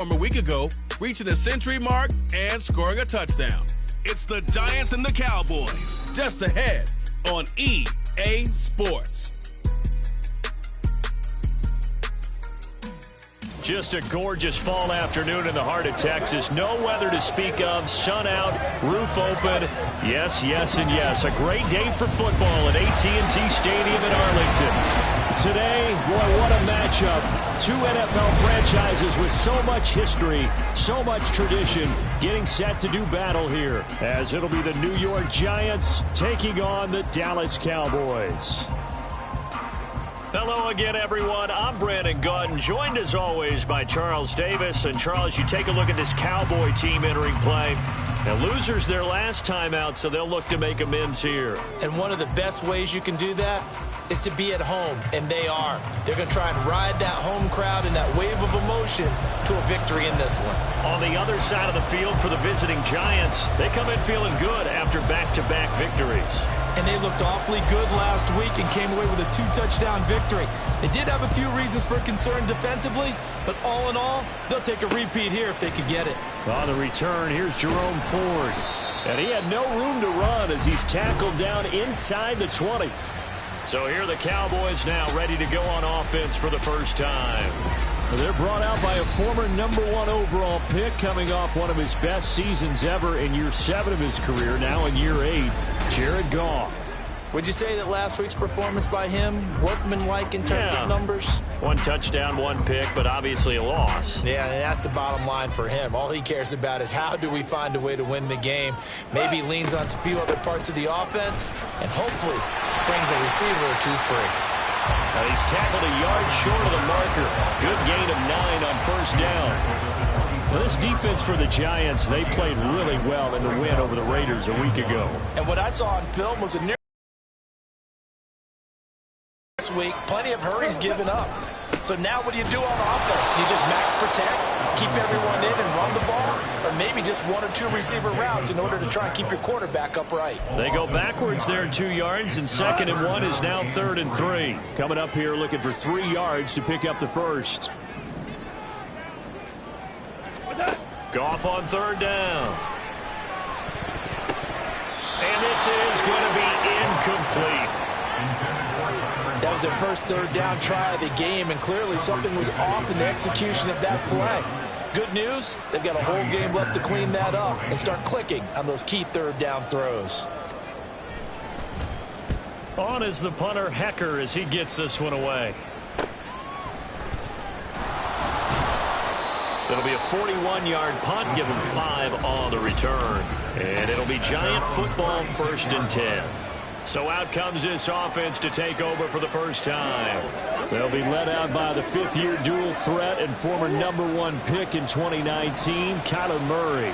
a week ago, reaching the century mark and scoring a touchdown. It's the Giants and the Cowboys, just ahead on EA Sports. Just a gorgeous fall afternoon in the heart of Texas. No weather to speak of. Sun out, roof open. Yes, yes, and yes. A great day for football at AT&T Stadium in Arlington. Today, boy, what a matchup. Two NFL franchises with so much history, so much tradition, getting set to do battle here, as it'll be the New York Giants taking on the Dallas Cowboys. Hello again, everyone. I'm Brandon Gautin, joined as always by Charles Davis. And Charles, you take a look at this Cowboy team entering play. And losers their last time out, so they'll look to make amends here. And one of the best ways you can do that is to be at home, and they are. They're going to try and ride that home crowd and that wave of emotion to a victory in this one. On the other side of the field for the visiting Giants, they come in feeling good after back-to-back victories. And they looked awfully good last week and came away with a 2-touchdown victory. They did have a few reasons for concern defensively, but all in all, they'll take a repeat here if they could get it. On the return, here's Jerome Ford. And he had no room to run as he's tackled down inside the 20. So here are the Cowboys now ready to go on offense for the first time. They're brought out by a former #1 overall pick coming off one of his best seasons ever in year 7 of his career, now in year 8, Jared Goff. Would you say that last week's performance by him, workmanlike in terms of numbers? 1 touchdown, 1 pick, but obviously a loss. Yeah, and that's the bottom line for him. All he cares about is how do we find a way to win the game. Maybe leans on a few other parts of the offense, and hopefully springs a receiver or two free. Now he's tackled a yard short of the marker. Good gain of 9 on first down. Well, this defense for the Giants, they played really well in the win over the Raiders a week ago. And what I saw on film was a near this week, plenty of hurries given up. So now what do you do on offense? You just max protect, keep everyone in and run the ball, or maybe just 1 or 2 receiver routes in order to try and keep your quarterback upright. They go backwards there 2 yards, and 2nd and 1 is now 3rd and 3. Coming up here looking for 3 yards to pick up the first. Goff on 3rd down. And this is going to be incomplete. That was their first 3rd down try of the game, and clearly something was off in the execution of that play. Good news, they've got a whole game left to clean that up and start clicking on those key 3rd down throws. On is the punter, Hecker, as he gets this one away. It'll be a 41-yard punt, give him 5 on the return. And it'll be Giant football, 1st and 10. So out comes this offense to take over for the first time. They'll be led out by the 5th-year dual threat and former #1 pick in 2019, Kyler Murray.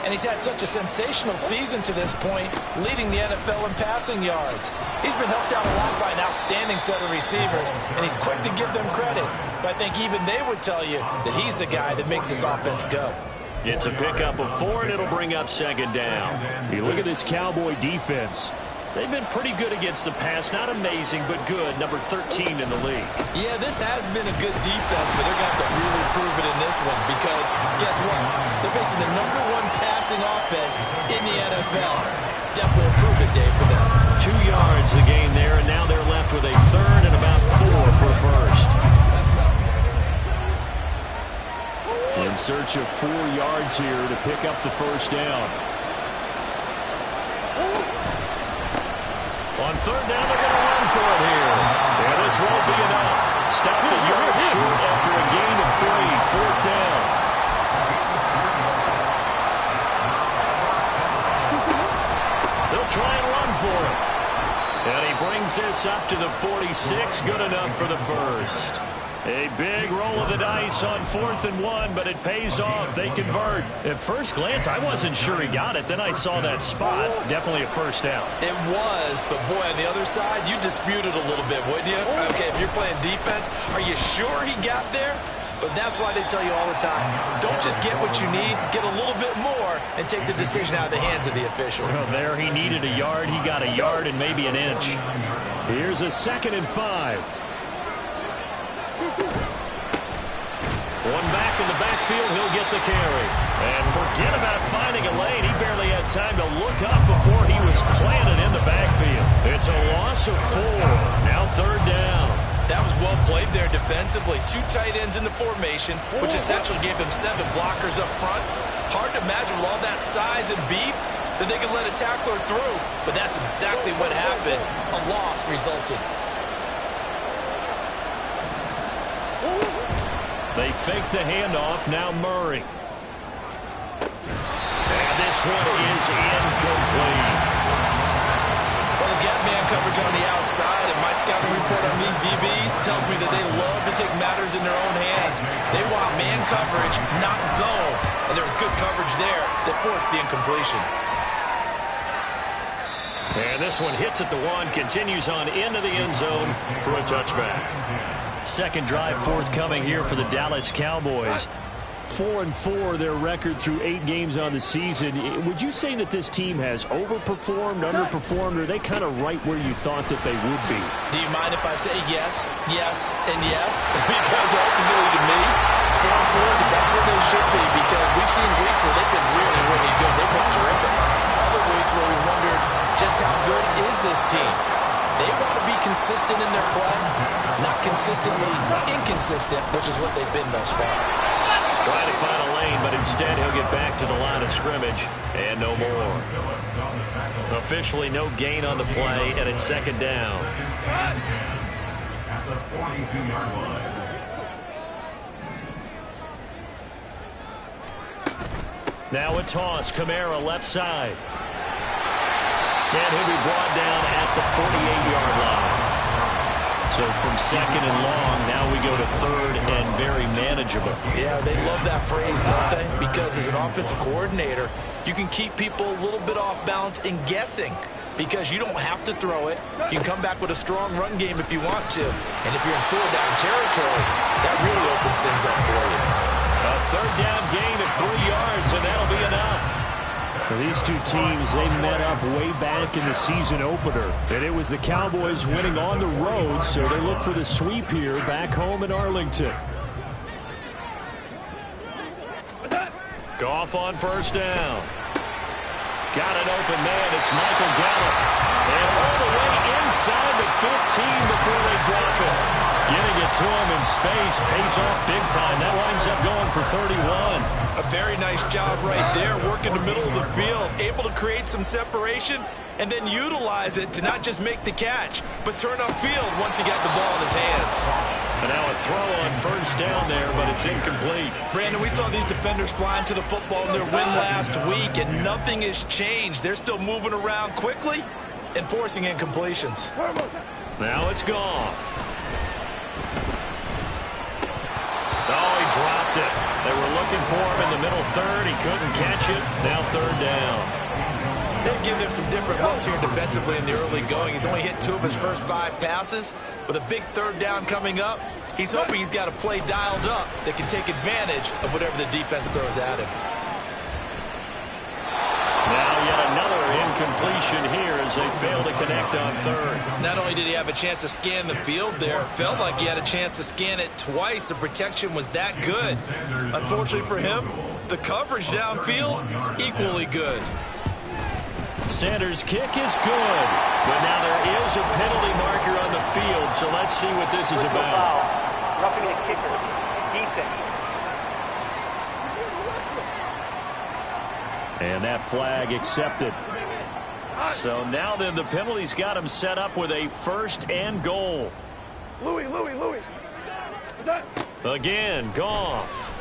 And he's had such a sensational season to this point, leading the NFL in passing yards. He's been helped out a lot by an outstanding set of receivers, and he's quick to give them credit. But I think even they would tell you that he's the guy that makes this offense go. It's a pickup of 4, and it'll bring up 2nd down. You look at this Cowboy defense. They've been pretty good against the pass. Not amazing, but good. Number 13 in the league. Yeah, this has been a good defense, but they're going to have to really prove it in this one because, guess what? They're facing the #1 passing offense in the NFL. It's definitely a prove-it day for them. 2 yards the gain there, and now they're left with a 3rd and about 4 for first. In search of 4 yards here to pick up the first down. On 3rd down, they're going to run for it here. And this won't be enough. Stop the yard short after a gain of 3. 4th down. They'll try and run for it. And he brings this up to the 46. Good enough for the first. A big roll of the dice on 4th and 1, but it pays off. They convert. At first glance, I wasn't sure he got it. Then I saw that spot. Definitely a first down. It was, but boy, on the other side, you dispute it a little bit, wouldn't you? Okay, if you're playing defense, are you sure he got there? But that's why they tell you all the time, don't just get what you need, get a little bit more, and take the decision out of the hands of the officials. Well, there he needed a yard. He got a yard and maybe an inch. Here's a 2nd and 5. One back in the backfield, he'll get the carry. And forget about finding a lane. He barely had time to look up before he was planted in the backfield. It's a loss of 4. Now third down. That was well played there defensively. 2 tight ends in the formation, which essentially gave them 7 blockers up front. Hard to imagine with all that size and beef that they could let a tackler through, but that's exactly what happened. A loss resulted. They fake the handoff. Now Murray. And this one is incomplete. Well, they've got man coverage on the outside, and my scouting report on these DBs tells me that they love to take matters in their own hands. They want man coverage, not zone. And there was good coverage there that forced the incompletion. And this one hits at the 1, continues on into the end zone for a touchback. Second drive forthcoming here for the Dallas Cowboys. 4-4 their record through 8 games on the season. Would you say that this team has overperformed, underperformed, or are they kind of right where you thought that they would be? Do you mind if I say yes, yes, and yes? Because ultimately to me, 4-4 is about where they should be, because we've seen weeks where they've been really, really good. They've been terrific. Other weeks where we wondered just how good is this team. They want to be consistent in their play, not consistently inconsistent, which is what they've been thus far. Trying to find a lane, but instead he'll get back to the line of scrimmage, and no more. Officially no gain on the play, and it's second down. At the 42-yard line. Now a toss, Kamara left side. And he'll be brought down at the 48-yard line. So from second and long, now we go to third and very manageable. Yeah, they love that phrase, don't they? Because as an offensive coordinator, you can keep people a little bit off balance and guessing, because you don't have to throw it. You can come back with a strong run game if you want to. And if you're in 4-down territory, that really opens things up for you. A third down gain of 3 yards, and that'll be enough. Well, these two teams, they met up way back in the season opener, and it was the Cowboys winning on the road, so they look for the sweep here back home in Arlington. Goff on first down. Got an open man. It's Michael Gallup. And all the way inside the 15 before they drop it. Getting it to him in space pays off big time. That winds up going for 31. A very nice job right there, working the middle of the field, able to create some separation and then utilize it to not just make the catch, but turn upfield once he got the ball in his hands. And now a throw on first down there, but it's incomplete. Brandon, we saw these defenders flying to the football in their win last week, and nothing has changed. They're still moving around quickly and forcing incompletions. Now it's gone. Oh, he dropped it. They were looking for him in the middle third. He couldn't catch it. Now third down. They've given him some different looks here defensively in the early going. He's only hit 2 of his first 5 passes. With a big third down coming up, he's hoping he's got a play dialed up that can take advantage of whatever the defense throws at him. Now yet another incompletion here as they fail to connect on third. Not only did he have a chance to scan the field there, felt like he had a chance to scan it twice. The protection was that good. Unfortunately for him, the coverage downfield, equally good. Sanders' kick is good, but now there is a penalty marker on the field, so let's see what this is about. Roughing the kicker, defense. And that flag accepted. So now then the penalty's got him set up with a first and goal. Louis. Again, Goff.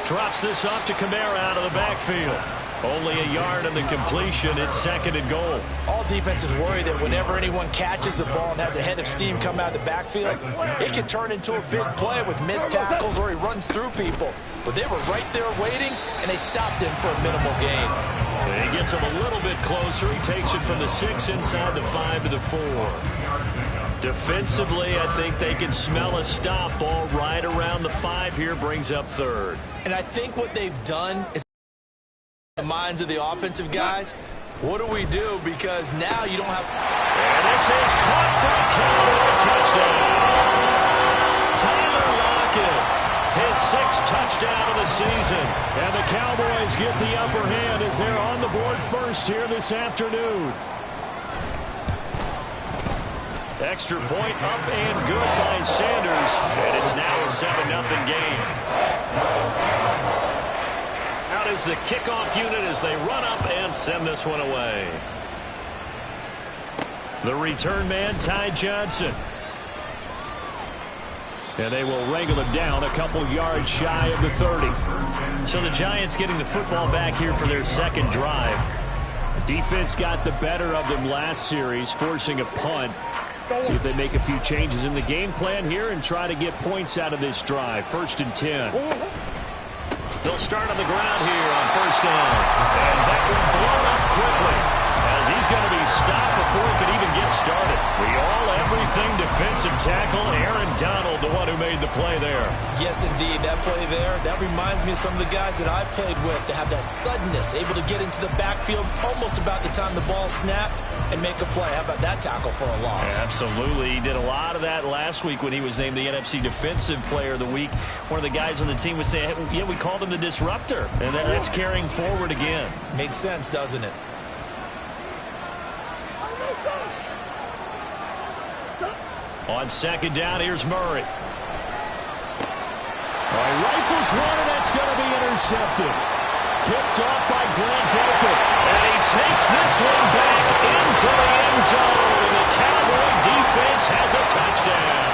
Drops this off to Kamara out of the backfield. Only a yard in the completion. It's second and goal. All defenses worry that whenever anyone catches the ball and has a head of steam come out of the backfield, it can turn into a big play with missed tackles or he runs through people. But they were right there waiting, and they stopped him for a minimal gain. He gets him a little bit closer. He takes it from the 6 inside the 5 to the 4. Defensively, I think they can smell a stop ball right around the 5 here, brings up third. And I think what they've done is the minds of the offensive guys. What do we do? Because now you don't have... And this is caught for a Cowboy touchdown. Tyler Lockett 6th touchdown of the season. And the Cowboys get the upper hand as they're on the board first here this afternoon. Extra point up and good by Sanders. And it's now a 7-0 game. Out is the kickoff unit as they run up and send this one away. The return man, Ty Johnson. And they will wrangle him down a couple yards shy of the 30. So the Giants getting the football back here for their second drive. Defense got the better of them last series, forcing a punt. See if they make a few changes in the game plan here and try to get points out of this drive. 1st and 10. They'll start on the ground here on 1st down. And that one blown up quickly as he's going to be stopped before he could even get started. The all-everything defensive tackle, Aaron Donald, the one who made the play there. Yes, indeed. That play there, that reminds me of some of the guys that I played with that have that suddenness, able to get into the backfield almost about the time the ball snapped and make a play. How about that tackle for a loss? Absolutely. He did a lot of that last week when he was named the NFC Defensive Player of the Week. One of the guys on the team was saying, hey, yeah, we called him the disruptor. And that's carrying forward again. Makes sense, doesn't it? On 2nd down, here's Murray. Rifles one, and that's going to be intercepted. Picked off by Grant Delpit. And he takes this one back into the end zone. And the Cowboy defense has a touchdown.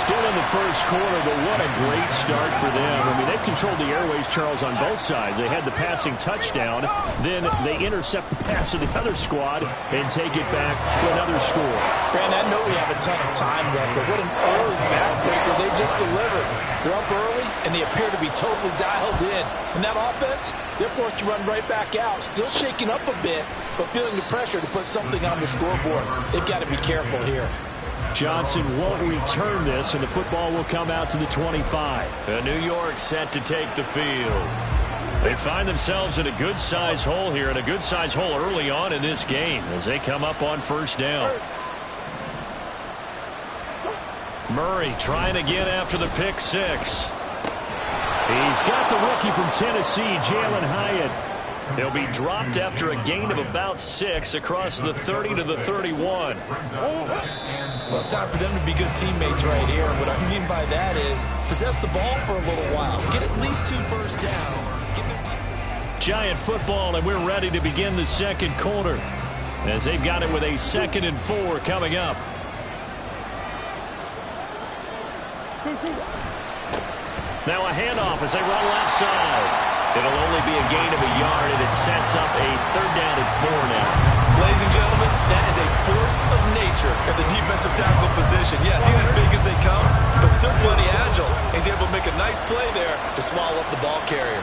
Still in the first quarter, but what a great start for them. I mean, they've controlled the airways, Charles, on both sides. They had the passing touchdown. Then they intercept the pass of the other squad and take it back for another score. Brandon, I know we have a ton of time left, but what an early backbreaker they just delivered. They're up early, and they appear to be totally dialed in. And that offense, they're forced to run right back out, still shaking up a bit, but feeling the pressure to put something on the scoreboard. They've got to be careful here. Johnson won't return this, and the football will come out to the 25. New York set to take the field. They find themselves in a good-sized hole here, and a good-sized hole early on in this game as they come up on 1st down. Murray trying again after the pick 6. He's got the rookie from Tennessee, Jalen Hyatt. He'll be dropped after a gain of about 6 across the 30 to the 31. Well, it's time for them to be good teammates right here. And what I mean by that is possess the ball for a little while. Get at least 2 first downs. Giant football, and we're ready to begin the second quarter as they've got it with a 2nd and 4 coming up. Now a handoff as they run left side. It'll only be a gain of a yard, and it sets up a 3rd down and 4 now. Ladies and gentlemen, that is a force of nature at the defensive tackle position. Yes, he's as big as they come, but still plenty agile. He's able to make a nice play there to swallow up the ball carrier.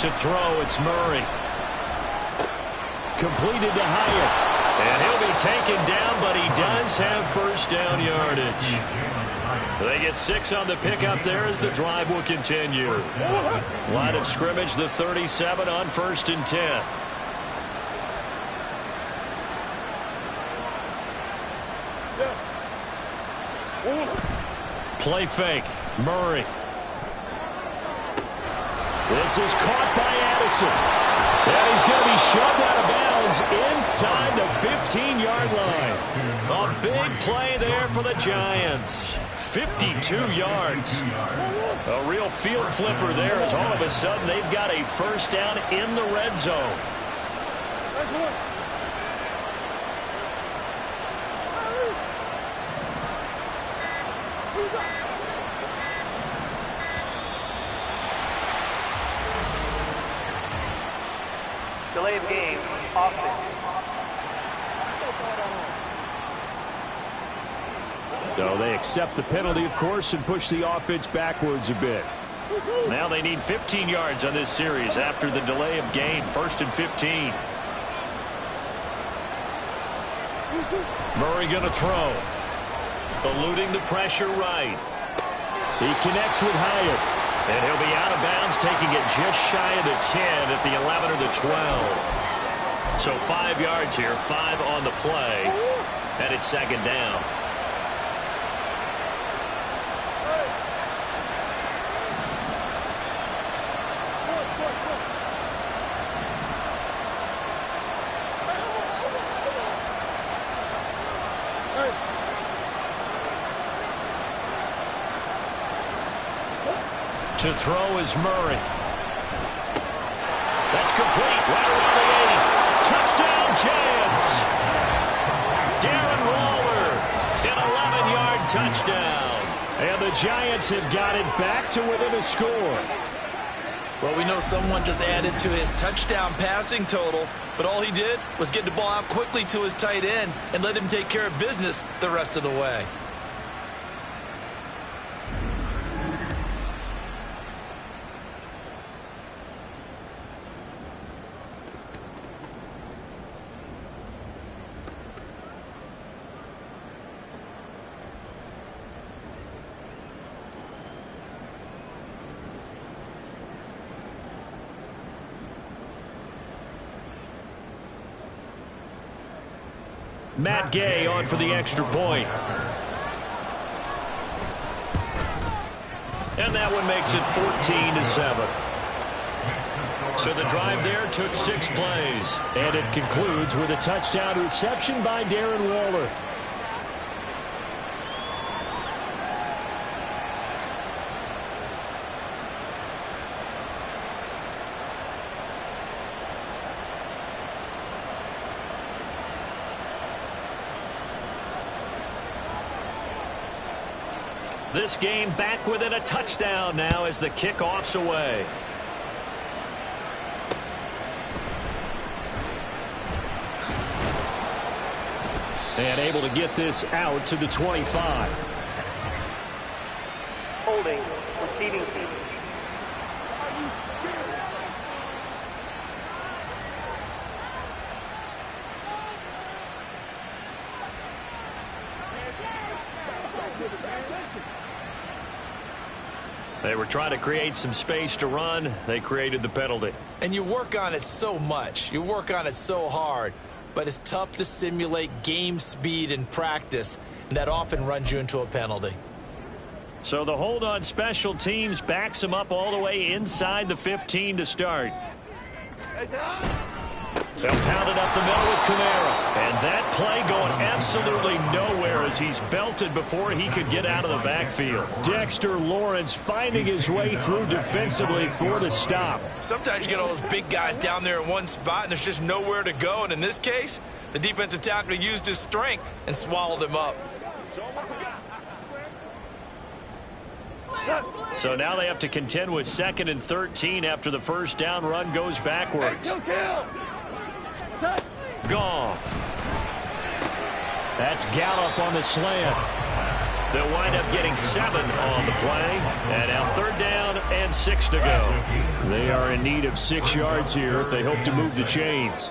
To throw, it's Murray. Completed to Hyatt. And he'll be taken down, but he does have 1st down yardage. They get 6 on the pickup there as the drive will continue. Line of scrimmage, the 37 on 1st and 10. Play fake. Murray. This is caught by Addison. And he's going to be shoved out of bounds inside the 15-yard line. A big play there for the Giants. 52 yards. A real field flipper there as all of a sudden they've got a 1st down in the red zone. Delay of game, offense. So they accept the penalty, of course, and push the offense backwards a bit. Now they need 15 yards on this series after the delay of game. 1st and 15. Murray going to throw. Eluding the pressure right. He connects with Hyatt. And he'll be out of bounds, taking it just shy of the 10 at the 11 or the 12. So 5 yards here, 5 on the play, and it's second down. To throw is Murray. That's complete. Right around the 80. Touchdown, Giants. Darren Waller, an 11-yard touchdown. And the Giants have got it back to within a score. Well, we know someone just added to his touchdown passing total, but all he did was get the ball out quickly to his tight end and let him take care of business the rest of the way. Matt Gay on for the extra point. And that one makes it 14-7. So the drive there took 6 plays. And it concludes with a touchdown reception by Darren Waller. This game back within a touchdown now as the kickoff's away. And able to get this out to the 25. Holding, receiving team. They were trying to create some space to run. They created the penalty. And you work on it so much. You work on it so hard. But it's tough to simulate game speed in practice. And that often runs you into a penalty. So the hold on special teams backs him up all the way inside the 15 to start. They'll pound it up the middle with Kamara. And that play going absolutely nowhere as he's belted before he could get out of the backfield. Dexter Lawrence finding his way through defensively for the stop. Sometimes you get all those big guys down there in one spot and there's just nowhere to go. And in this case, the defensive tackle used his strength and swallowed him up. So now they have to contend with 2nd and 13 after the first down run goes backwards. Goff. That's Gallup on the slant. They'll wind up getting 7 on the play. And now 3rd down and 6 to go. They are in need of 6 yards here if they hope to move the chains.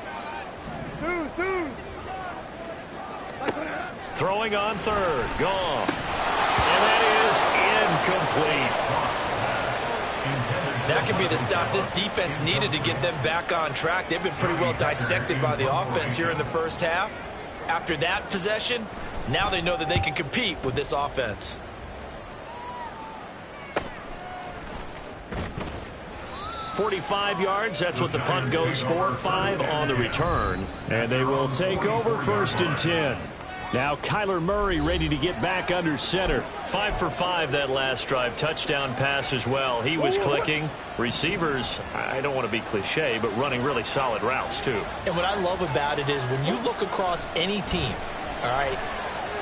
Throwing on 3rd. Goff. And that is incomplete. That could be the stop this defense needed to get them back on track. They've been pretty well dissected by the offense here in the first half. After that possession, now they know that they can compete with this offense. .45 yards, that's what the punt goes for. 5 on the return. And they will take over 1st and 10. Now Kyler Murray ready to get back under center. 5 for 5 that last drive. Touchdown pass as well. He was clicking. Receivers, I don't want to be cliche, but running really solid routes too. And what I love about it is when you look across any team, all right,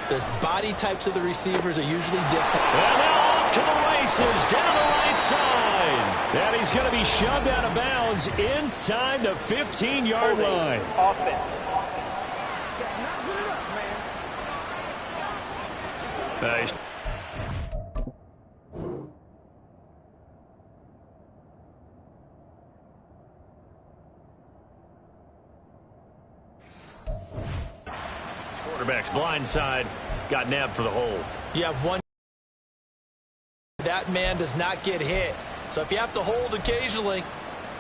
the body types of the receivers are usually different. And now off to the races down the right side. And he's going to be shoved out of bounds inside the 15-yard line. Offense. Nice. Quarterback's blind side got nabbed for the hold. You have one. That man does not get hit. So if you have to hold occasionally,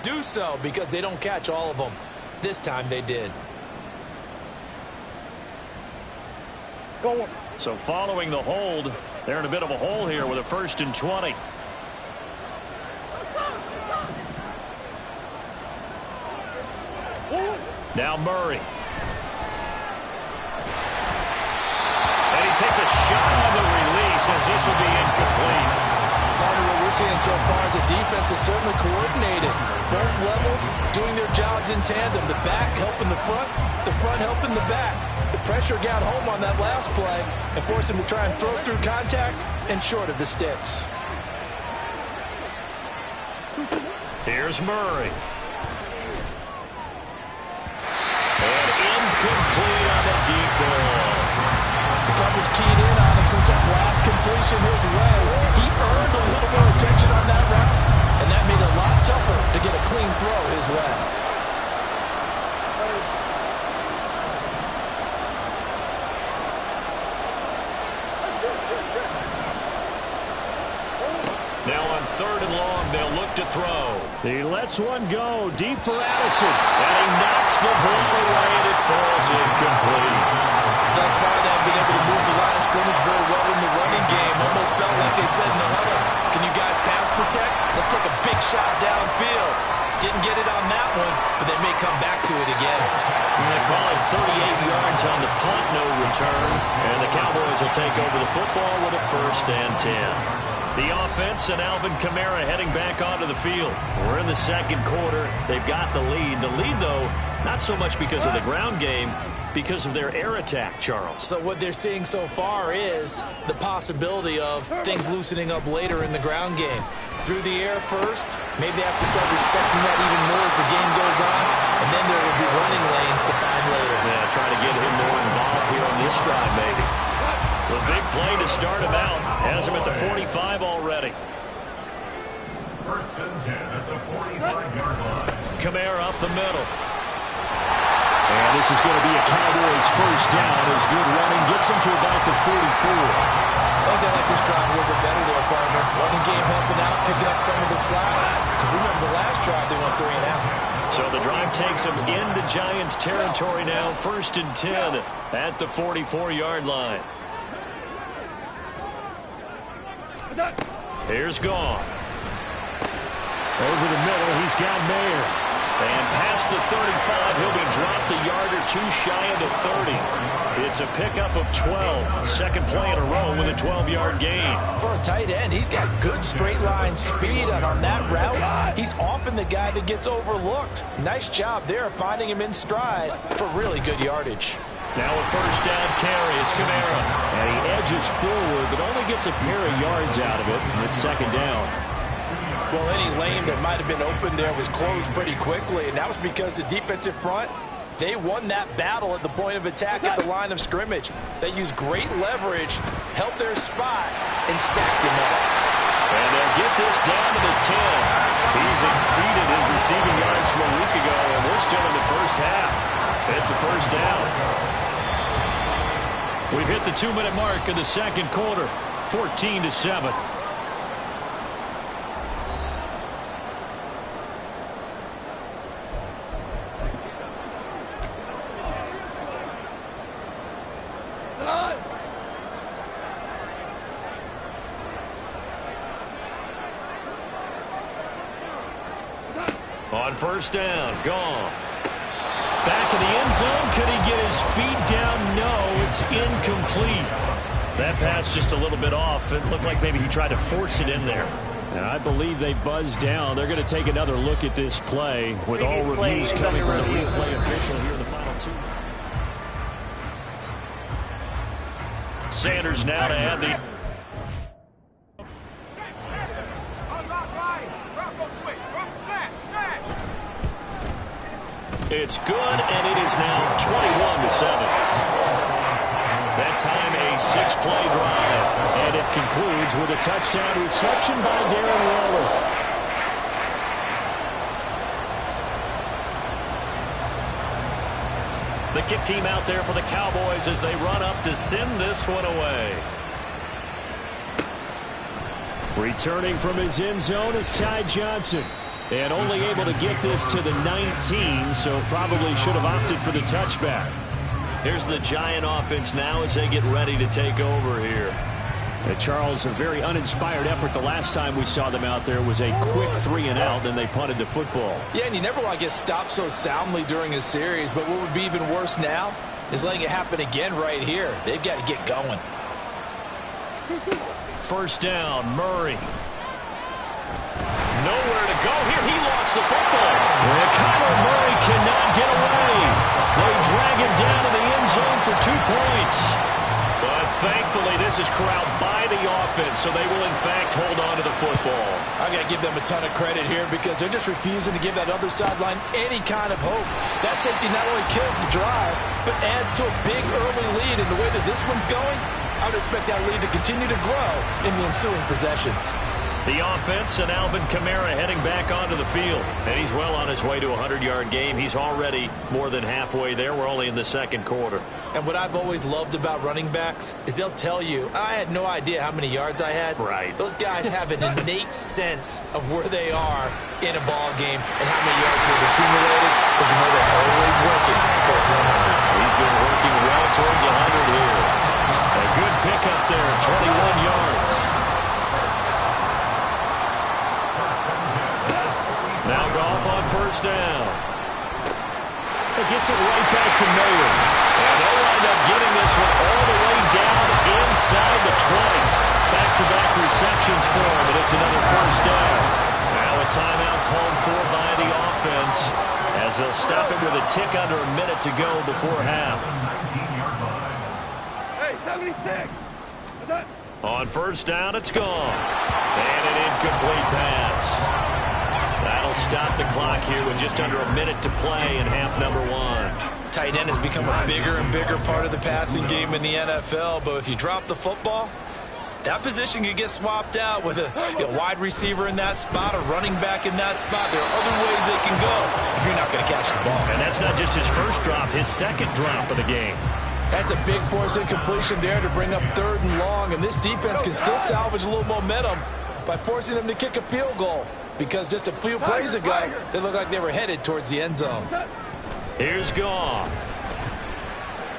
do so because they don't catch all of them. This time they did. Go on. So following the hold, they're in a bit of a hole here with a 1st and 20. Now Murray. And he takes a shot on the release as this will be incomplete. Partner, what we're seeing so far is the defense is certainly coordinated. Both levels doing their jobs in tandem. The back helping the front helping the back. The pressure got home on that last play and forced him to try and throw through contact and short of the sticks. Here's Murray. And incomplete on the deep ball. The coverage keyed in on him since that last completion his way. He earned a little more attention on that route, and that made it a lot tougher to get a clean throw his way. Now on 3rd and long, they'll look to throw. He lets one go deep for Addison. And he knocks the ball away, and it falls incomplete. Thus far, they've been able to move the line of scrimmage very well in the running game. Almost felt like they said in the huddle, can you guys pass protect? Let's take a big shot downfield. Didn't get it on that one, but they may come back to it again. And they call it 38 yards on the punt, no return. And the Cowboys will take over the football with a 1st and 10. The offense and Alvin Kamara heading back onto the field. We're in the 2nd quarter. They've got the lead. The lead, though, not so much because of the ground game, because of their air attack, Charles. So what they're seeing so far is the possibility of things loosening up later in the ground game. Through the air first, maybe they have to start respecting that even more as the game goes on, and then there will be running lanes to find later. Yeah, trying to get him more involved here on this drive, maybe. The big play to start him out. Has him at the 45 already. 1st and 10 at the 45-yard line. Kamara up the middle. And this is going to be a Cowboys 1st down as good running gets him to about the 44. I think they like this drive a little bit better there, partner. Running game helping out, picking up some of the slack. Because remember the last drive, they went 3 and out. So the drive takes them into Giants territory now. 1st and 10 at the 44-yard line. Here's Goff. Over the middle, he's got Mayer. And past the 35, he'll be dropped a yard or two shy of the 30. It's a pickup of 12. 2nd play in a row with a 12-yard gain. For a tight end, he's got good straight line speed, and on that route, he's often the guy that gets overlooked. Nice job there finding him in stride for really good yardage. Now a 1st down carry. It's Kamara. And he edges forward, but only gets a pair of yards out of it. And it's 2nd down. Well, any lane that might have been open there was closed pretty quickly, and that was because the defensive front, they won that battle at the point of attack at the line of scrimmage. They used great leverage, held their spot, and stacked him up. And they'll get this down to the 10. He's exceeded his receiving yards from a week ago, and we're still in the 1st half. It's a 1st down. We've hit the 2-minute mark in the 2nd quarter, 14-7. On 1st down, Goff. Back in the end zone. Could he get his feet down? No, it's incomplete. That pass just a little bit off. It looked like maybe he tried to force it in there. And I believe they buzzed down. They're going to take another look at this play with all reviews coming from the replay official here in the final 2. Sanders now to add the... It's good, and it is now 21-7. That time a 6-play drive, and it concludes with a touchdown reception by Darren Waller. The kick team out there for the Cowboys as they run up to send this one away. Returning from his end zone is Ty Johnson. And only able to get this to the 19, so probably should have opted for the touchback. Here's the Giant offense now as they get ready to take over here. Charles, a very uninspired effort. The last time we saw them out there was a quick 3-and-out, and they punted the football. Yeah, and you never want to get stopped so soundly during a series, but what would be even worse now is letting it happen again right here. They've got to get going. First down, Murray. Nowhere to go here. He lost the football. And Kyler Murray cannot get away. They drag him down to the end zone for 2 points. But thankfully, this is corralled by the offense, so they will, in fact, hold on to the football. I've got to give them a ton of credit here because they're just refusing to give that other sideline any kind of hope. That safety not only kills the drive, but adds to a big early lead. And the way that this one's going, I would expect that lead to continue to grow in the ensuing possessions. The offense and Alvin Kamara heading back onto the field. And he's well on his way to a 100-yard game. He's already more than halfway there. We're only in the second quarter. And what I've always loved about running backs is they'll tell you, I had no idea how many yards I had. Right. Those guys have an innate sense of where they are in a ball game and how many yards they've accumulated because you know they're always working towards 100. He's been working well towards 100 here. A good pickup there, 21 yards. Now Goff on first down. It gets it right back to Mayer. And they'll wind up getting this one all the way down inside the 20. Back-to-back receptions for him, and it's another first down. Now a timeout called for by the offense as they'll stop it with a tick under a minute to go before half. Hey, 76. On first down, it's gone. And an incomplete pass. That'll stop the clock here with just under a minute to play in half number 1. Tight end has become a bigger and bigger part of the passing game in the NFL, but if you drop the football, that position can get swapped out with a wide receiver in that spot, a running back in that spot. There are other ways they can go if you're not going to catch the ball. And that's not just his first drop, his second drop of the game. That's a big force incompletion there to bring up 3rd and long, and this defense can still salvage a little momentum by forcing them to kick a field goal. Because just a few plays ago, they looked like they were headed towards the end zone. Here's Goff.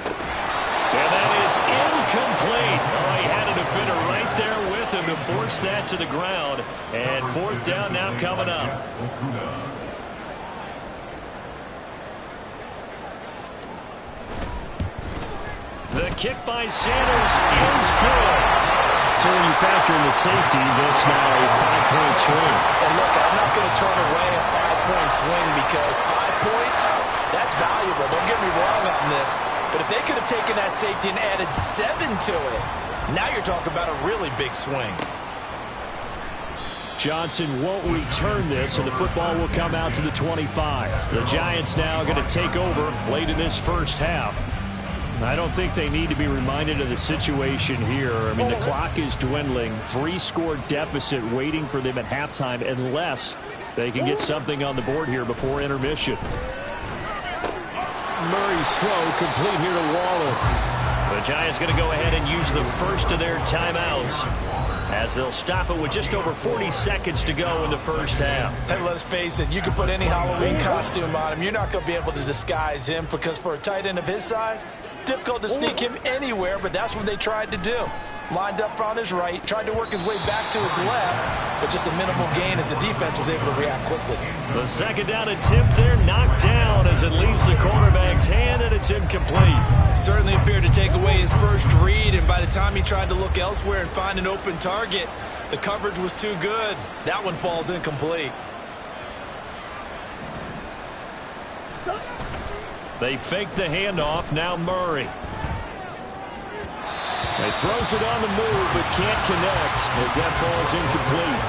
And that is incomplete. Oh, he had a defender right there with him to force that to the ground. And 4th down now coming up. The kick by Sanders is good. So when you factor in the safety, this now a 5-point swing. And look, I'm not going to turn away a 5-point swing because 5 points, that's valuable. Don't get me wrong on this. But if they could have taken that safety and added 7 to it, now you're talking about a really big swing. Johnson won't return this, and the football will come out to the 25. The Giants now going to take over late in this first half. I don't think they need to be reminded of the situation here. I mean, the clock is dwindling. 3-score deficit waiting for them at halftime unless they can get something on the board here before intermission. Murray's throw complete here to Waller. The Giants going to go ahead and use the first of their timeouts as they'll stop it with just over 40 seconds to go in the first half. And let's face it, you can put any Halloween costume on him. You're not going to be able to disguise him because for a tight end of his size, difficult to sneak him anywhere, but that's what they tried to do. Lined up on his right, tried to work his way back to his left, but just a minimal gain as the defense was able to react quickly. The second down attempt there knocked down as it leaves the quarterback's hand, and it's incomplete. Certainly appeared to take away his first read, and by the time he tried to look elsewhere and find an open target, the coverage was too good. That one falls incomplete. They fake the handoff. Now Murray. He throws it on the move, but can't connect as that falls incomplete.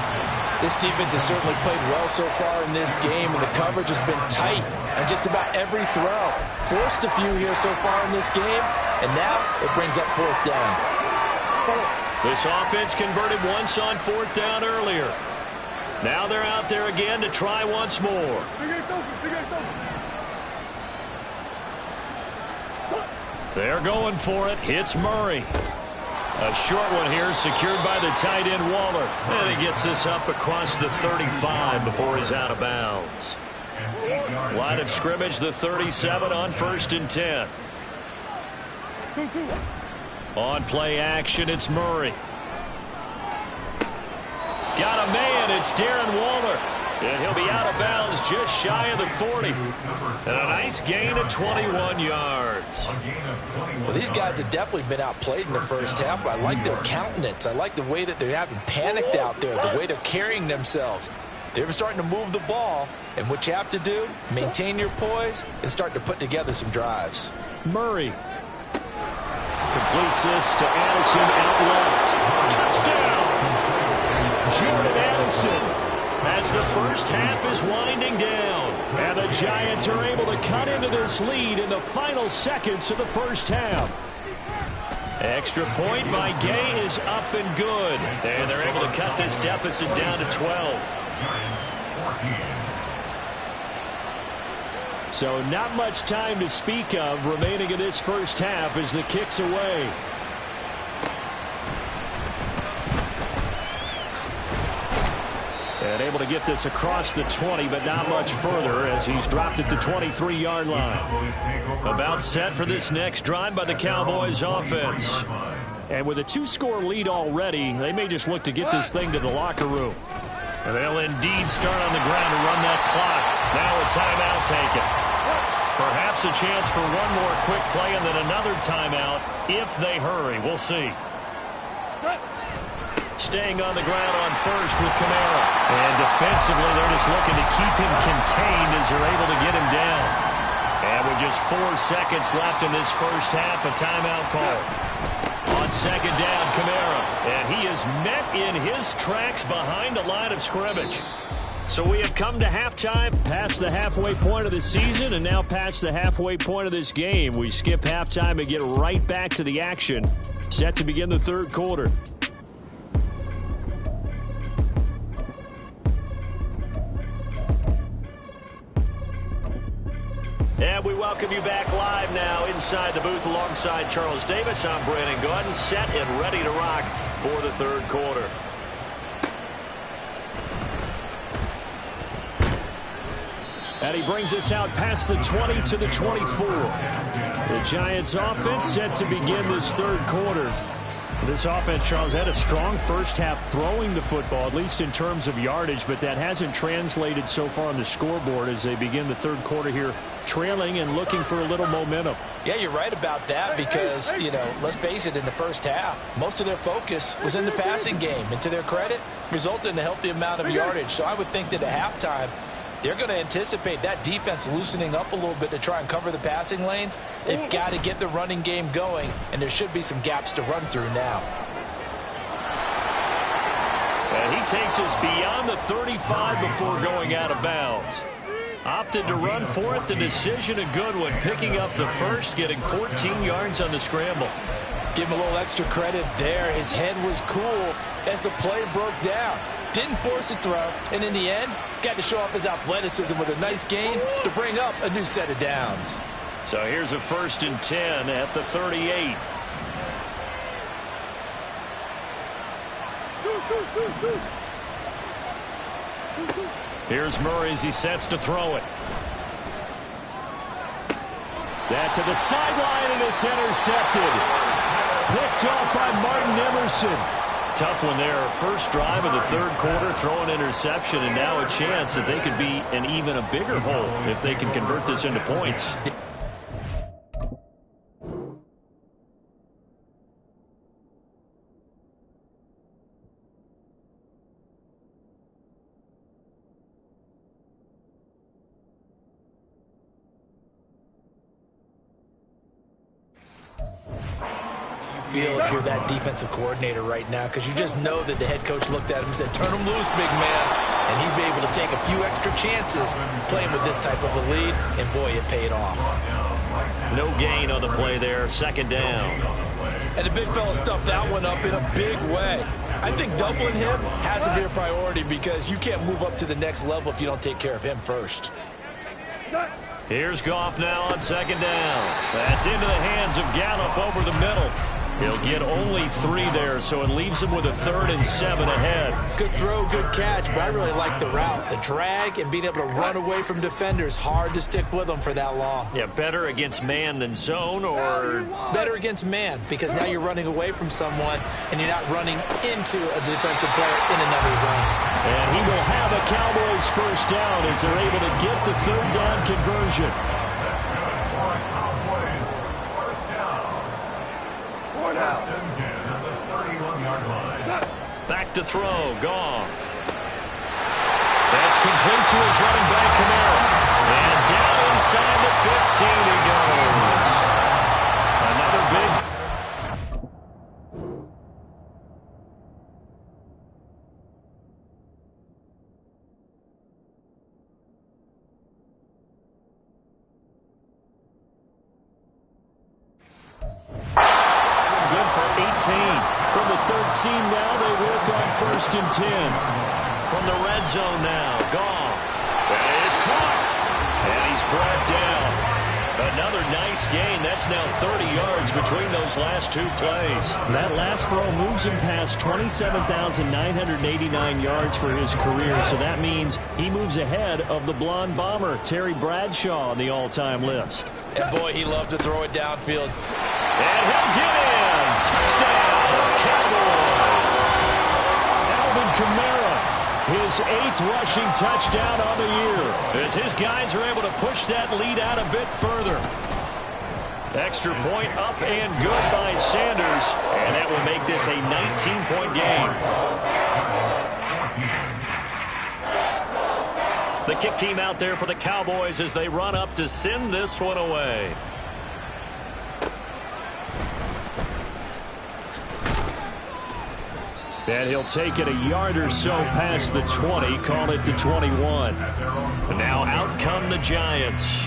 This defense has certainly played well so far in this game, and the coverage has been tight on just about every throw. Forced a few here so far in this game, and now it brings up 4th down. This offense converted once on 4th down earlier. Now they're out there again to try once more. They're going for it. Hits Murray. A short one here, secured by the tight end Waller. And he gets this up across the 35 before he's out of bounds. Line of scrimmage, the 37 on 1st and 10. On play action, it's Murray. Got a man, it's Darren Waller. And he'll be out of bounds just shy of the 40. And a nice gain of 21 yards. Well, these guys have definitely been outplayed in the first half, but I like their countenance. I like the way that they're having panicked out there, the way they're carrying themselves. They're starting to move the ball, and what you have to do, maintain your poise and start to put together some drives. Murray completes this to Addison out left. Touchdown! Jordan Addison. As the first half is winding down. And the Giants are able to cut into this lead in the final seconds of the first half. Extra point by Gay is up and good. And they're able to cut this deficit down to 12. So not much time to speak of remaining in this first half as the kick's away. And able to get this across the 20, but not much further as he's dropped it to 23-yard line. About set for this next drive by the Cowboys offense. And with a 2-score lead already, they may just look to get this thing to the locker room. And they'll indeed start on the ground to run that clock. Now a timeout taken. Perhaps a chance for one more quick play and then another timeout if they hurry. We'll see. Staying on the ground on first with Kamara. And defensively, they're just looking to keep him contained as they're able to get him down. And with just 4 seconds left in this first half, a timeout call. On second down, Kamara. And he is met in his tracks behind the line of scrimmage. So we have come to halftime, past the halfway point of the season, and now past the halfway point of this game. We skip halftime and get right back to the action. Set to begin the third quarter. And we welcome you back live now inside the booth alongside Charles Davis. I'm Brandon Gordon, set and ready to rock for the third quarter. And he brings us out past the 20 to the 24. The Giants offense set to begin this third quarter. This offense, Charles, had a strong first half throwing the football, at least in terms of yardage, but that hasn't translated so far on the scoreboard as they begin the third quarter here, trailing and looking for a little momentum. Yeah, you're right about that because, let's face it, in the first half, most of their focus was in the passing game. And to their credit, resulted in a healthy amount of yardage. So I would think that at halftime, they're going to anticipate that defense loosening up a little bit to try and cover the passing lanes. They've got to get the running game going, and there should be some gaps to run through now. And he takes us beyond the 35 before going out of bounds. Opted to run for it. The decision a good one. Picking up the first, getting 14 yards on the scramble. Give him a little extra credit there. His head was cool as the play broke down. Didn't force a throw, and in the end, got to show off his athleticism with a nice gain to bring up a new set of downs. So here's a 1st and 10 at the 38. Here's Murray as he sets to throw it. That to the sideline, and it's intercepted. Picked off by Martin Emerson. Tough one there. First drive of the third quarter, throw an interception, and now a chance that they could be in even a bigger hole if they can convert this into points. Feel if you're that defensive coordinator right now, because you just know that the head coach looked at him and said, turn him loose, big man. And he'd be able to take a few extra chances playing with this type of a lead, and boy, it paid off. No gain on the play there, second down. And the big fella stuffed that one up in a big way. I think doubling him has to be a priority because you can't move up to the next level if you don't take care of him first. Here's Goff now on second down. That's into the hands of Gallup over the middle. He'll get only 3 there, so it leaves him with a 3rd and 7 ahead. Good throw, good catch, but I really like the route. The drag and being able to run away from defenders, hard to stick with them for that long. Yeah, better against man than zone, or? Better against man, because now you're running away from someone and you're not running into a defensive player in another zone. And he will have a Cowboys first down as they're able to get the 3rd down conversion. Back to throw, Goff. That's complete to his running back, Kamara. And down inside the 15 he goes. Another big. Good for 18. From the 13 now, they work on 1st and 10. From the red zone now, Goff. That is caught. And he's brought down. Another nice gain. That's now 30 yards between those last 2 plays. That last throw moves him past 27,989 yards for his career. So that means he moves ahead of the blonde bomber, Terry Bradshaw, on the all-time list. And boy, he loved to throw it downfield. And he'll get in. Touchdown, Cowboys. Alvin Kamara, his 8th rushing touchdown on the year, as his guys are able to push that lead out a bit further. Extra point up and good by Sanders, and that will make this a 19-point game. The kick team out there for the Cowboys as they run up to send this one away. And he'll take it a yard or so past the 20, call it the 21. And now out come the Giants.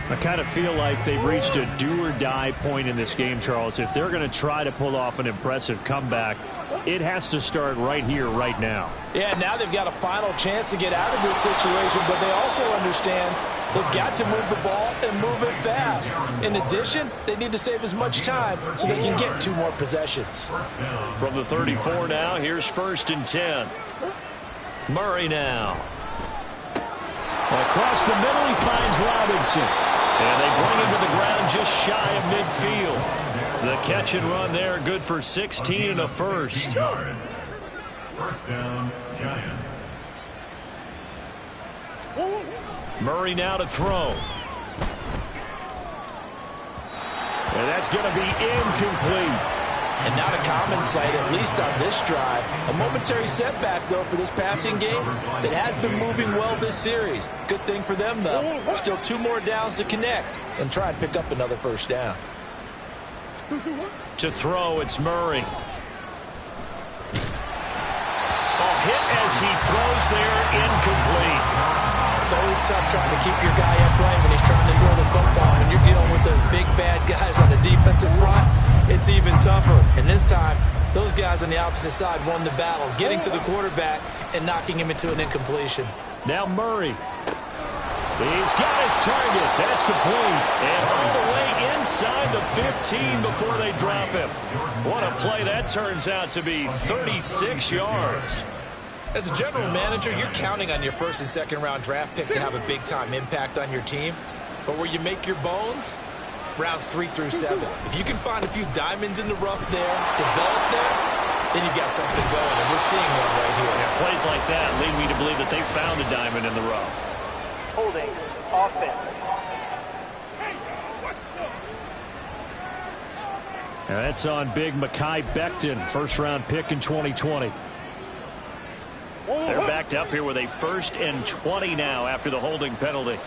I kind of feel like they've reached a do-or-die point in this game, Charles. If they're going to try to pull off an impressive comeback, it has to start right here, right now. Yeah, now they've got a final chance to get out of this situation, but they also understand they've got to move the ball and move it fast. In addition, they need to save as much time so they can get 2 more possessions. From the 34 now, here's 1st and 10. Murray now. Across the middle, he finds Robinson. And they bring him to the ground just shy of midfield. The catch and run there, good for 16 and a first. 1st down, Giants. Murray now to throw. And that's going to be incomplete. And not a common sight, at least on this drive. A momentary setback, though, for this passing game that has been moving well this series. Good thing for them, though. Still 2 more downs to connect and try and pick up another 1st down. To throw, it's Murray. Hit as he throws there, incomplete. It's always tough trying to keep your guy upright when he's trying to throw the football. When you're dealing with those big, bad guys on the defensive front, it's even tougher. And this time, those guys on the opposite side won the battle, getting to the quarterback and knocking him into an incompletion. Now Murray. He's got his target. That's complete. And all the way inside the 15 before they drop him. What a play that turns out to be, 36 yards. As a general manager, you're counting on your 1st and 2nd round draft picks to have a big-time impact on your team. But where you make your bones, rounds 3 through 7. If you can find a few diamonds in the rough there, develop there, then you've got something going, and we're seeing one right here. Yeah, plays like that lead me to believe that they found a diamond in the rough. Holding. Offense. Now that's on big Mekhi Becton, 1st-round pick in 2020. They're backed up here with a 1st and 20 now after the holding penalty.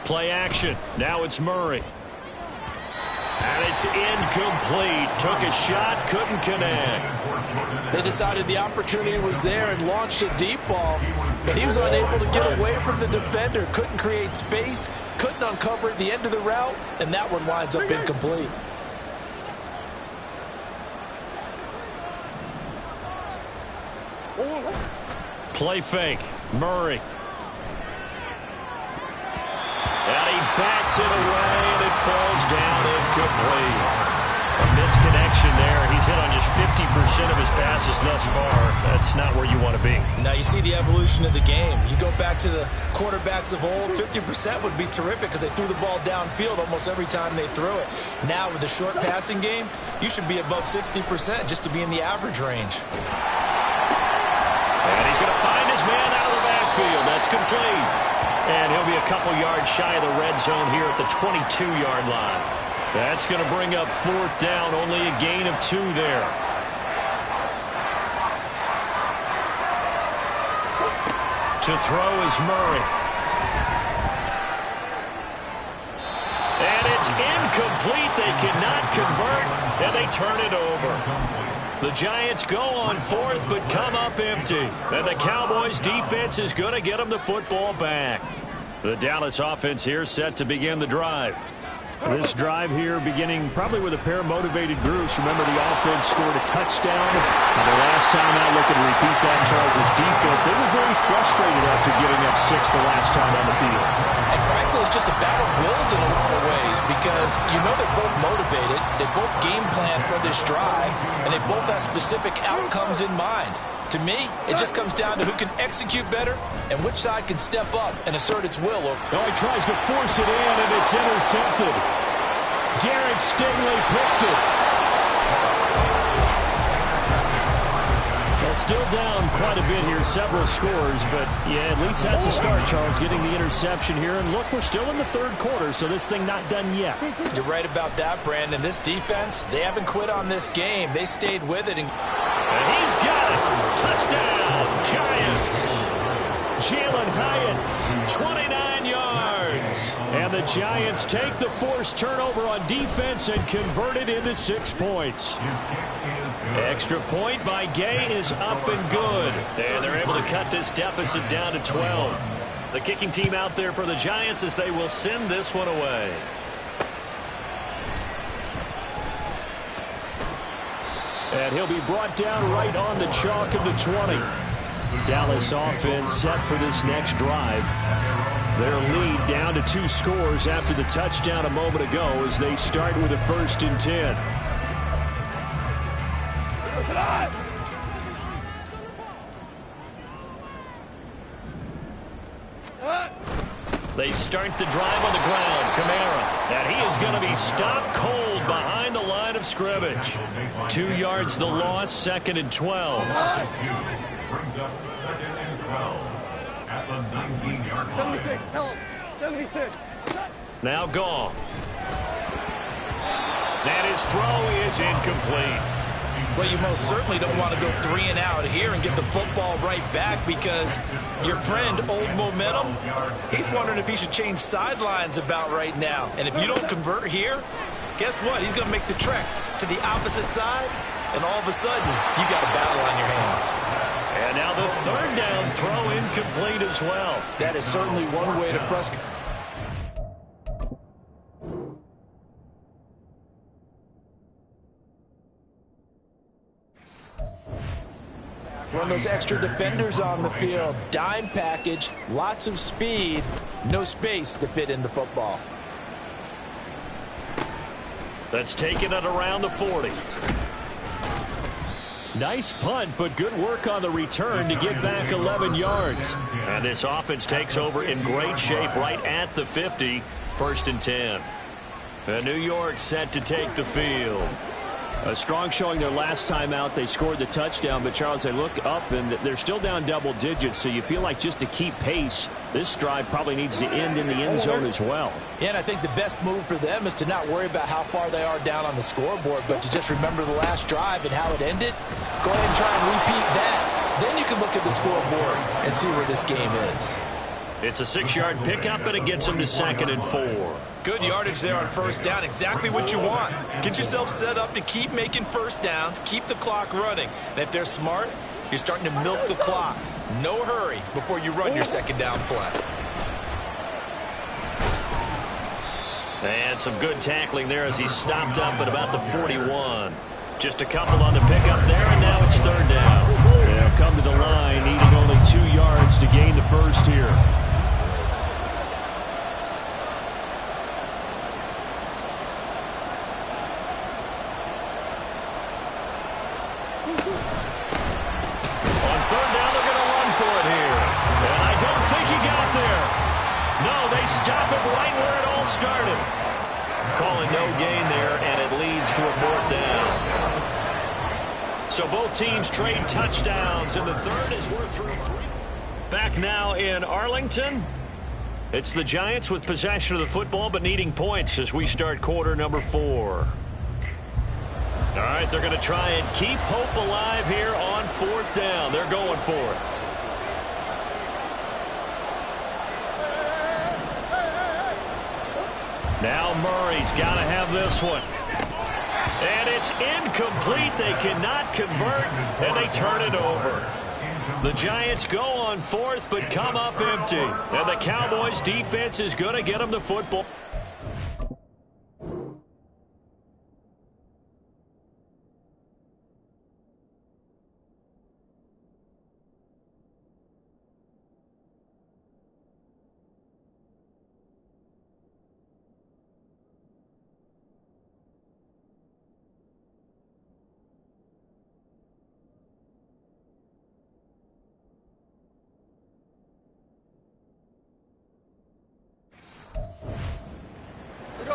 Play action. Now it's Murray. And it's incomplete. Took a shot, couldn't connect. They decided the opportunity was there and launched a deep ball, but he was unable to get away from the defender. Couldn't create space, couldn't uncover at the end of the route, and that one winds up incomplete. Play fake. Murray. backs it away, and it falls down incomplete. A misconnection there. He's hit on just 50% of his passes thus far. That's not where you want to be. Now you see the evolution of the game. You go back to the quarterbacks of old, 50% would be terrific because they threw the ball downfield almost every time they threw it. Now with the short passing game, you should be above 60% just to be in the average range. And he's going to find his man out of the backfield. That's complete. And he'll be a couple yards shy of the red zone here at the 22-yard line. That's going to bring up 4th down, only a gain of 2 there. To throw is Murray. And it's incomplete. They cannot convert, and they turn it over. The Giants go on 4th, but come up empty. And the Cowboys' defense is going to get them the football back. The Dallas offense here set to begin the drive. This drive here beginning probably with a pair of motivated groups. Remember, the offense scored a touchdown. And the last time out, look at repeat that, Charles' defense. They were very frustrated after giving up 6 the last time on the field. And frankly, it's just a battle of wills in a lot of ways because you know they're both motivated. They both game plan for this drive, and they both have specific outcomes in mind. To me, it just comes down to who can execute better and which side can step up and assert its will. Oh, he tries to force it in, and it's intercepted. Derek Stingley picks it. Well, still down quite a bit here, several scores, but yeah, at least that's a start, Charles, getting the interception here. And look, we're still in the 3rd quarter, so this thing not done yet. You're right about that, Brandon. This defense, they haven't quit on this game. They stayed with it. And he's got it. Touchdown, Giants. Jalen Hyatt, 29 yards. And the Giants take the forced turnover on defense and convert it into 6 points. Extra point by Gay is up and good. And they're able to cut this deficit down to 12. The kicking team out there for the Giants as they will send this one away. And he'll be brought down right on the chalk of the 20. Dallas offense set for this next drive. Their lead down to 2 scores after the touchdown a moment ago as they start with a 1st and 10. They start the drive on the ground. Kamara. And he is going to be stopped cold behind the line of scrimmage. 2 yards the loss, 2nd and 12. Brings up 2nd and 12 at the 19-yard line. Now gone. And his throw is incomplete. Well, you most certainly don't want to go 3 and out here and get the football right back because your friend, Old Momentum, he's wondering if he should change sidelines about right now. And if you don't convert here, guess what? He's going to make the trek to the opposite side, and all of a sudden, you got a battle on your hands. And now the 3rd down throw incomplete as well. That is certainly one way to frustrate. Run those extra defenders on the field. Dime package, lots of speed, no space to fit in the football. That's taken it around the 40. Nice punt, but good work on the return to get back 11 yards. And this offense takes over in great shape right at the 50. 1st and 10. And New York set to take the field. A strong showing their last time out. They scored the touchdown, but Charles, they look up and they're still down double digits, so you feel like just to keep pace, this drive probably needs to end in the end zone as well. Yeah, and I think the best move for them is to not worry about how far they are down on the scoreboard, but to just remember the last drive and how it ended. Go ahead and try and repeat that. Then you can look at the scoreboard and see where this game is. It's a 6-yard pickup, and it gets them to 2nd and 4. Good yardage there on 1st down. Exactly what you want. Get yourself set up to keep making 1st downs, keep the clock running. And if they're smart, you're starting to milk the clock. No hurry before you run your 2nd down play. And some good tackling there as he stopped up at about the 41. Just a couple on the pickup there, and now it's 3rd down. They'll come to the line, needing only 2 yards to gain the 1st here. stop it right where it all started. Calling no gain there, and it leads to a 4th down. So both teams trade touchdowns, and the third is we're through 3. Back now in Arlington. It's the Giants with possession of the football, but needing points as we start quarter number 4. All right, they're going to try and keep hope alive here on 4th down. They're going for it. Now Murray's got to have this one. And it's incomplete. They cannot convert, and they turn it over. The Giants go on 4th, but come up empty. And the Cowboys' defense is going to get them the football.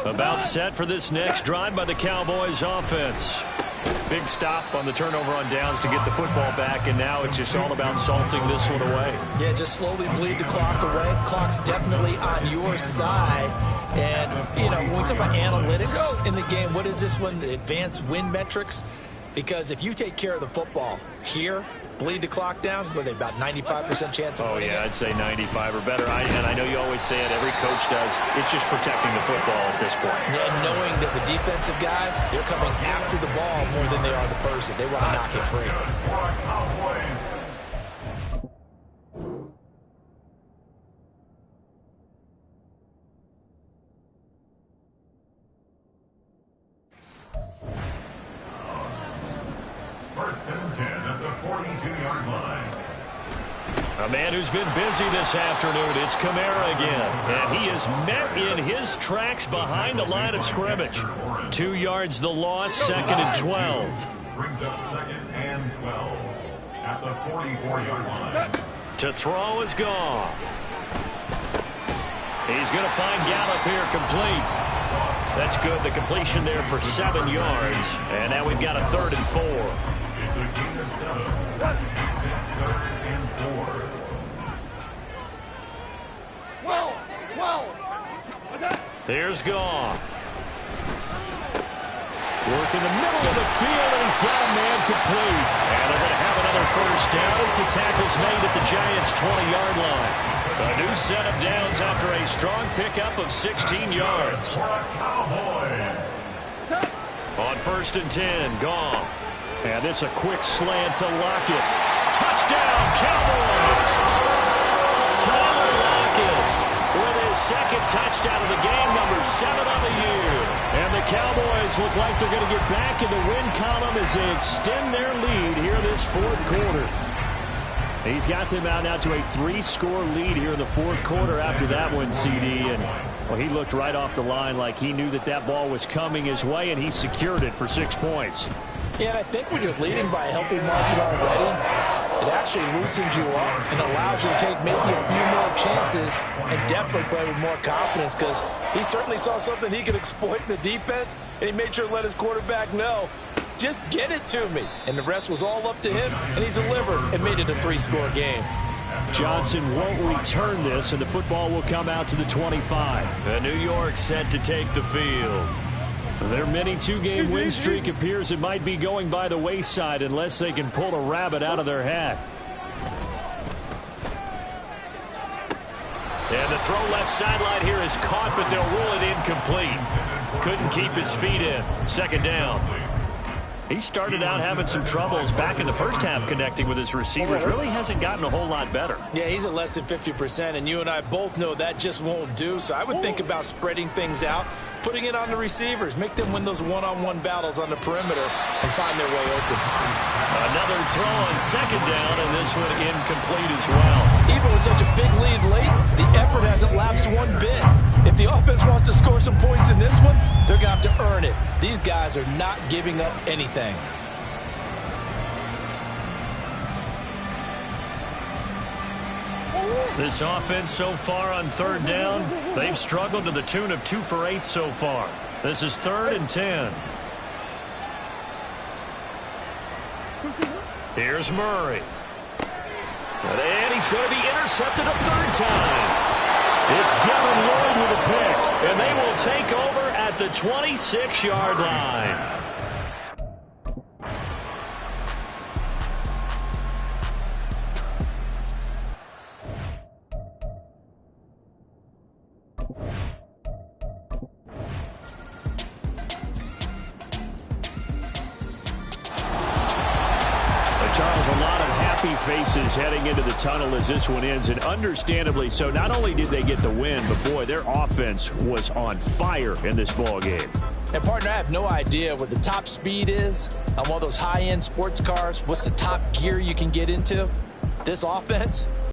About set for this next drive by the Cowboys offense. Big stop on the turnover on downs to get the football back, and now it's just all about salting this one away. Yeah, just slowly bleed the clock away. Clock's definitely on your side. And, you know, when we talk about analytics in the game, what is this one? Advanced win metrics? Because if you take care of the football here, bleed the clock down, what are they, about 95% chance of winning? Oh, yeah, I'd say 95 or better. And I know you always say it, every coach does. It's just protecting the football at this point. Yeah, and knowing that the defensive guys, they're coming after the ball more than they are the person. They want to knock it free. First and 10 at the 42-yard line. A man who's been busy this afternoon, it's Kamara again. And he is met in his tracks behind the line of scrimmage. 2 yards the loss, 2nd and 12. Brings up 2nd and 12 at the 44-yard line. To throw is Goff. He's going to find Gallup here complete. That's good. The completion there for 7 yards. And now we've got a 3rd and 4. It's a gain of 7. Takes it 3rd and 4. Here's Goff. Work in the middle of the field, and he's got a man complete. And they're going to have another 1st down as the tackle's made at the Giants' 20-yard line. A new set of downs after a strong pickup of 16 yards. On 1st and 10, Goff. And this a quick slant to Lockett. Touchdown, Cowboys! Tyler Lockett with his 2nd touchdown of the game, number 7 on the year. And the Cowboys look like they're going to get back in the win column as they extend their lead here this 4th quarter. He's got them out now to a 3-score lead here in the 4th quarter after that one, CD. And, well, he looked right off the line like he knew that that ball was coming his way, and he secured it for 6 points. Yeah, and I think when you're leading by a healthy margin already, it actually loosens you up and allows you to take maybe a few more chances and definitely play with more confidence, because he certainly saw something he could exploit in the defense, and he made sure to let his quarterback know, just get it to me. And the rest was all up to him, and he delivered and made it a 3-score game. Johnson won't return this, and the football will come out to the 25. And New York set to take the field. Their mini 2-game win streak appears it might be going by the wayside unless they can pull a rabbit out of their hat. And the throw left sideline here is caught, but they'll rule it incomplete. Couldn't keep his feet in. 2nd down. He started out having some troubles back in the first half connecting with his receivers. Really hasn't gotten a whole lot better. Yeah, he's at less than 50%, and you and I both know that just won't do. So I would think about spreading things out, putting it on the receivers, make them win those one-on-one battles on the perimeter and find their way open. Another throw on 2nd down, and this one incomplete as well. Even with such a big lead late, the effort hasn't lapsed one bit. If the offense wants to score some points in this one, they're going to have to earn it. These guys are not giving up anything. This offense so far on third down, they've struggled to the tune of 2 for 8 so far. This is 3rd and 10. Here's Murray. And he's going to be intercepted a 3rd time. It's Devin Lloyd with a pick, and they will take over at the 26-yard line. Charles, a lot of happy faces heading into the tunnel as this one ends, and understandably so. Not only did they get the win, but boy, their offense was on fire in this ball game. And partner, I have no idea what the top speed is on one of those high-end sports cars. What's the top gear you can get into? This offense,